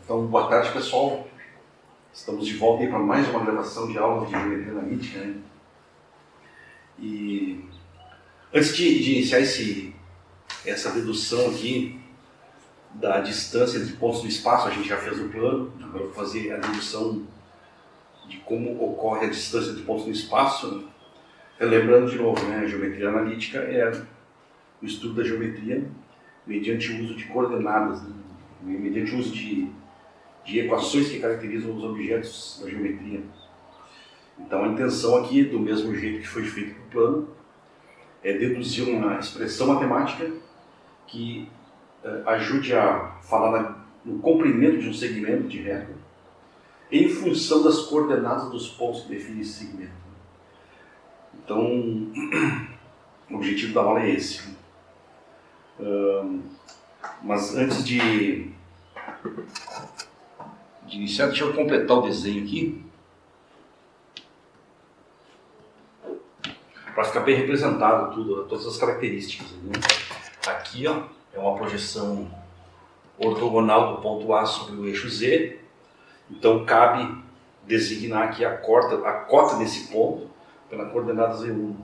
Então, boa tarde, pessoal. Estamos de volta aí para mais uma gravação de aulas de geometria analítica, né? E antes de iniciar essa dedução aqui da distância entre pontos do espaço, a gente já fez o plano. Agora eu vou fazer a dedução de como ocorre a distância entre pontos no espaço, né? Lembrando de novo, né? A geometria analítica é o estudo da geometria mediante o uso de coordenadas, né? Mediante o uso de equações que caracterizam os objetos da geometria. Então a intenção aqui, do mesmo jeito que foi feito no plano, é deduzir uma expressão matemática que ajude a falar no comprimento de um segmento de reta em função das coordenadas dos pontos que definem esse segmento. Então, o objetivo da aula é esse. Mas antes de iniciar, deixa eu completar o desenho aqui para ficar bem representado todas as características, né? Aqui, ó, é uma projeção ortogonal do ponto A sobre o eixo Z. Então cabe designar aqui a cota desse ponto pela coordenada Z1.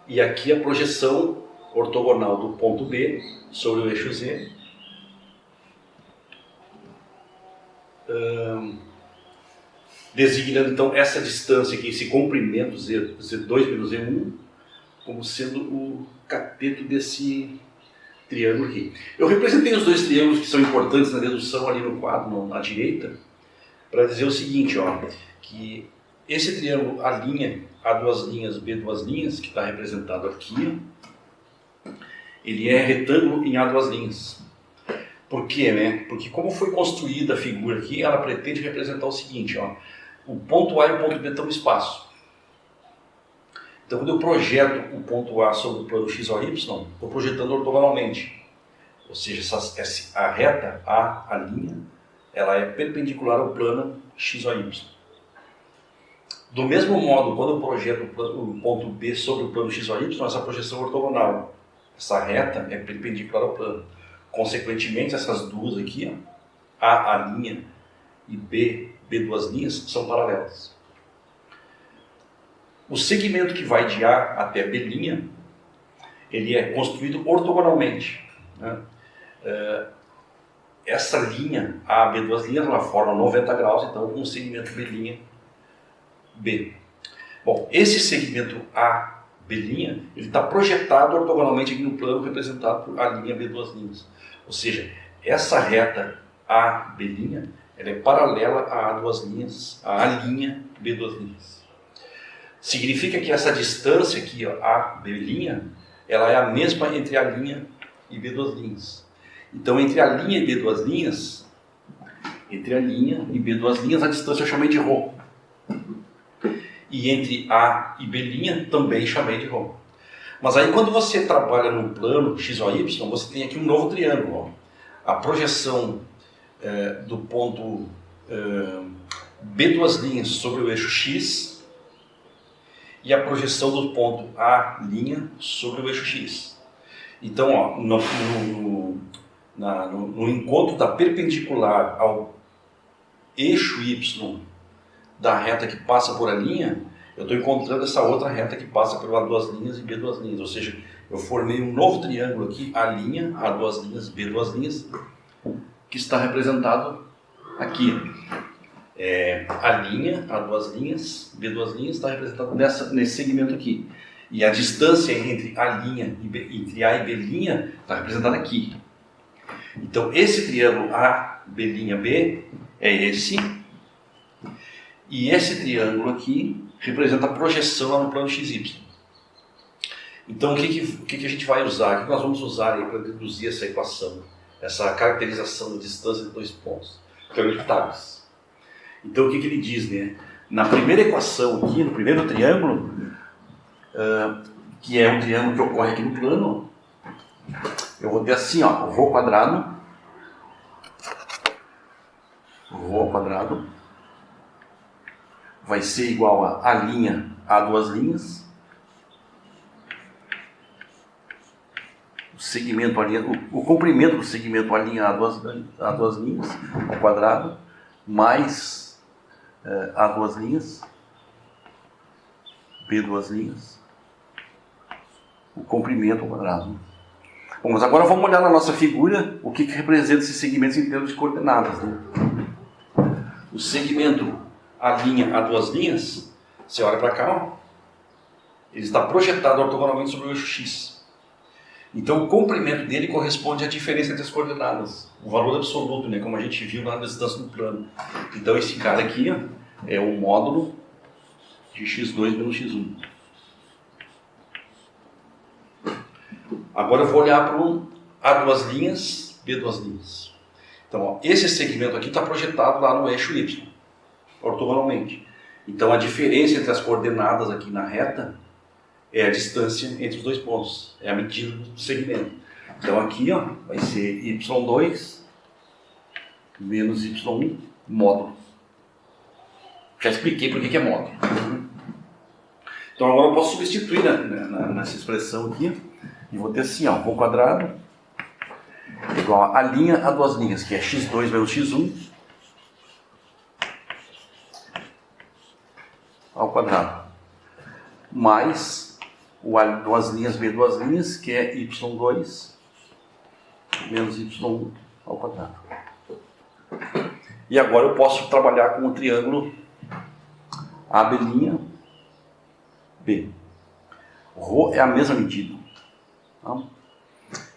E aqui a projeção ortogonal do ponto B sobre o eixo Z. Designando então essa distância aqui, esse comprimento Z2 menos Z1, como sendo o cateto desse triângulo aqui. Eu representei os dois triângulos que são importantes na dedução ali no quadro, à direita, para dizer o seguinte, ó, que esse triângulo A', A duas linhas, B duas linhas, que está representado aqui, ele é retângulo em A duas linhas. Por quê, né? Porque como foi construída a figura aqui, ela pretende representar o seguinte, ó, o ponto A e o ponto B estão no espaço. Então, quando eu projeto o ponto A sobre o plano x ou y, estou projetando ortogonalmente. Ou seja, a reta A linha, ela é perpendicular ao plano x ou y. Do mesmo modo, quando eu projeto o ponto B sobre o plano x ou y, essa projeção é ortogonal. Essa reta é perpendicular ao plano. Consequentemente, essas duas aqui, ó, A linha e B duas linhas, são paralelas. O segmento que vai de A até B', ele é construído ortogonalmente, né? Essa linha A, B duas linhas, ela forma 90 graus, então um segmento B. Bom, esse segmento A, B', ele está projetado ortogonalmente aqui no plano representado por A linha, B duas linhas. Ou seja, essa reta A, B', ela é paralela a duas linhas, a linha, B duas linhas. Significa que essa distância aqui, ó, A, B', ela é a mesma entre A linha e B duas linhas. Então, entre A linha e B duas linhas, a distância eu chamei de ρ. E entre A e B' também chamei de ρ. Mas aí quando você trabalha no plano x ou y, você tem aqui um novo triângulo, ó. A projeção do ponto B duas linhas sobre o eixo x e a projeção do ponto A' sobre o eixo x. Então, ó, no encontro da perpendicular ao eixo y da reta que passa por A', eu estou encontrando essa outra reta que passa por A duas linhas e B duas linhas. Ou seja, eu formei um novo triângulo aqui, A', A duas linhas, B duas linhas, que está representado aqui. A duas linhas, B duas linhas, está representado nesse segmento aqui. E a distância entre entre A e B' está representada aqui. Então, esse triângulo A, B' é esse. E esse triângulo aqui representa a projeção lá no plano XY. Então, o que a gente vai usar? O que nós vamos usar para deduzir essa equação, essa caracterização da distância de dois pontos? Teorema de Pitágoras. Então o que ele diz, né? Na primeira equação aqui, no primeiro triângulo, que é um triângulo que ocorre aqui no plano, eu vou ter assim, ó, Rho ao quadrado vai ser igual a linha a duas linhas, o comprimento do segmento a linha a duas linhas ao quadrado, mais a duas linhas, B duas linhas, o comprimento ao quadrado. Bom, mas agora vamos olhar na nossa figura o que representa esses segmentos em termos de coordenadas, né? O segmento a linha a duas linhas, você olha para cá, ó, ele está projetado ortogonalmente sobre o eixo X. Então o comprimento dele corresponde à diferença entre as coordenadas, o valor absoluto, né, como a gente viu lá na distância do plano. Então esse cara aqui, ó, é o módulo de x2 menos x1. Agora eu vou olhar para o A duas linhas, B duas linhas. Então, ó, esse segmento aqui está projetado lá no eixo Y, ortogonalmente. Então, a diferença entre as coordenadas aqui na reta é a distância entre os dois pontos, é a medida do segmento. Então, aqui ó, vai ser y2 menos y1 módulo. Já expliquei por que é módulo. Então, agora eu posso substituir nessa expressão aqui. E vou ter assim, ó, Rho ao quadrado igual a linha a duas linhas, que é x2 menos x1 ao quadrado, mais o A duas linhas, B duas linhas, que é y2 menos y1 ao quadrado. E agora eu posso trabalhar com o triângulo AB', B. Rho é a mesma medida.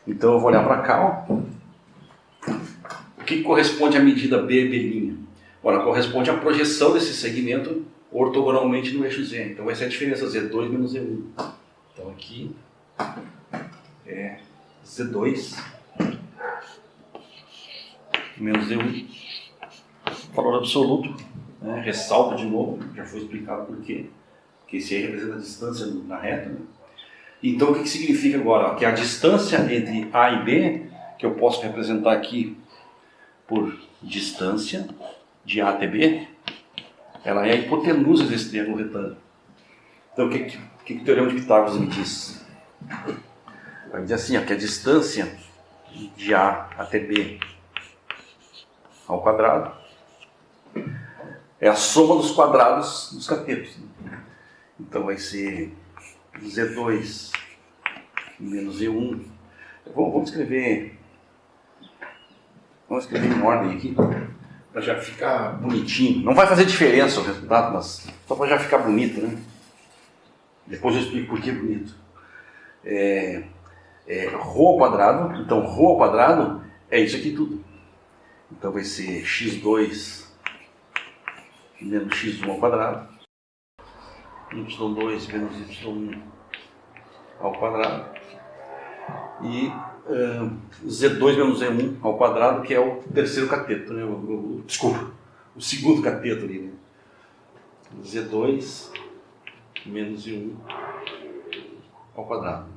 Então eu vou olhar para cá, ó. O que corresponde à medida B'? Ora, corresponde à projeção desse segmento ortogonalmente no eixo Z. Então vai ser a diferença Z2 menos Z1. Então aqui é Z2 menos Z1. Valor absoluto, né? Ressalto de novo, já foi explicado por quê. Porque esse aí representa a distância na reta, né? Então o que significa agora? Que a distância entre A e B, que eu posso representar aqui por distância de A até B, ela é a hipotenusa desse triângulo retângulo. Então o que o teorema de Pitágoras me diz? Vai dizer assim, ó, que a distância de A até B ao quadrado é a soma dos quadrados dos catetos. Então vai ser Z2 menos Z1. Vamos escrever em ordem aqui, para já ficar bonitinho. Não vai fazer diferença o resultado, mas só para já ficar bonito, né? Depois eu explico por que é bonito. Rho ao quadrado. Então Rho ao quadrado é isso aqui tudo. Então vai ser x2 menos x1 ao quadrado, y2 menos y1 ao quadrado, e z2 menos z1 ao quadrado, que é o terceiro cateto, né? Desculpa, o segundo cateto ali, né? z2 menos z1 ao quadrado.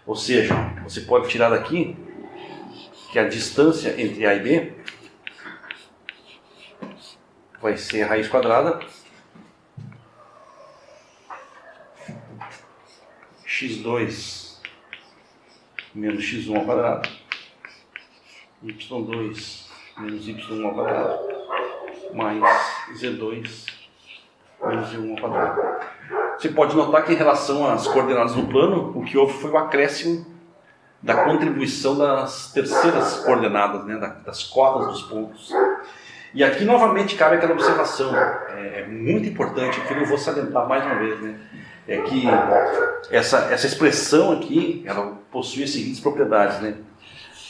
Ou seja, você pode tirar daqui que a distância entre A e B vai ser a raiz quadrada x2 menos x1 ao quadrado, y2 menos y1 ao quadrado, mais z2 menos z1 ao quadrado. Você pode notar que em relação às coordenadas do plano, o que houve foi o acréscimo da contribuição das terceiras coordenadas, né, das cotas dos pontos. E aqui novamente cabe aquela observação, é muito importante, que eu vou salientar mais uma vez, né? É que essa expressão aqui, ela possui as seguintes propriedades, né?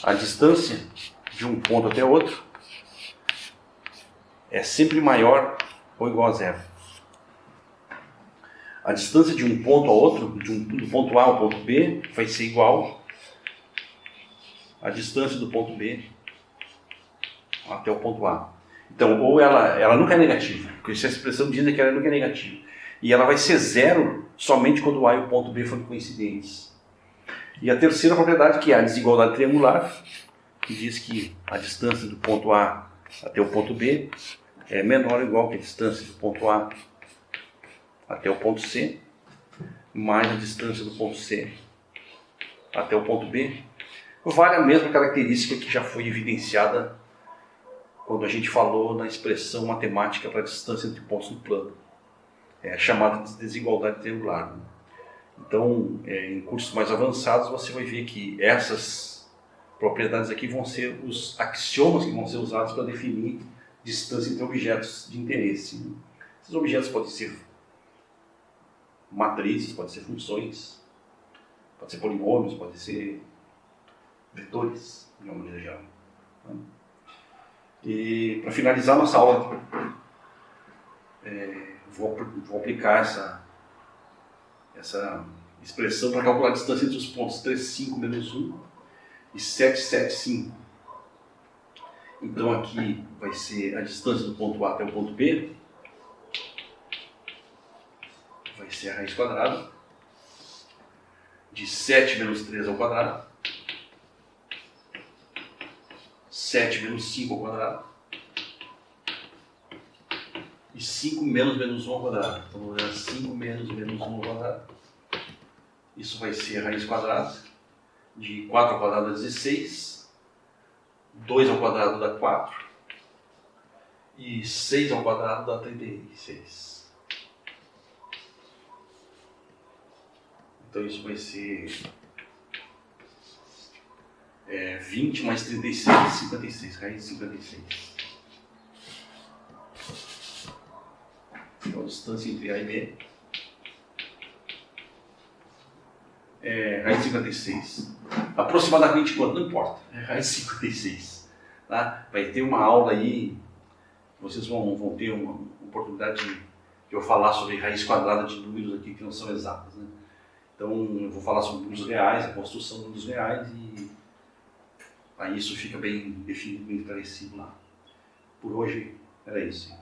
A distância de um ponto até outro é sempre maior ou igual a zero. A distância de um ponto ao outro, do ponto A ao ponto B, vai ser igual à distância do ponto B até o ponto A. Então, ou ela nunca é negativa, porque essa expressão diz que ela nunca é negativa. E ela vai ser zero somente quando o A e o ponto B forem coincidentes. E a terceira propriedade, que é a desigualdade triangular, que diz que a distância do ponto A até o ponto B é menor ou igual que a distância do ponto A até o ponto C, mais a distância do ponto C até o ponto B. Vale a mesma característica que já foi evidenciada quando a gente falou na expressão matemática para a distância entre pontos no plano. É chamada de desigualdade triangular. Então, em cursos mais avançados, você vai ver que essas propriedades aqui vão ser os axiomas que vão ser usados para definir distância entre objetos de interesse. Esses objetos podem ser matrizes, podem ser funções, podem ser polinômios, podem ser vetores, de uma maneira geral. E para finalizar nossa aula, vou aplicar essa expressão para calcular a distância entre os pontos 3, 5, menos 1 e 7, 7, 5. Então aqui vai ser a distância do ponto A até o ponto B, vai ser a raiz quadrada de 7 menos 3 ao quadrado, 7 menos 5 ao quadrado, e 5 menos 1 ao quadrado. Então, vou dar 5 menos 1 ao quadrado. Isso vai ser a raiz quadrada de 4 ao quadrado dá 16, 2 ao quadrado dá 4, e 6 ao quadrado dá 36. Então, isso vai ser 20 mais 36, 56, raiz de 56. Então, a distância entre A e B é raiz de 56. Aproximadamente quanto? Não importa, é raiz de 56. Tá? Vai ter uma aula aí, vocês vão ter uma oportunidade de eu falar sobre raiz quadrada de números aqui que não são exatas. Né? Então, eu vou falar sobre números reais, a construção de números reais, e aí isso fica bem definido, bem esclarecido lá. Por hoje, era isso.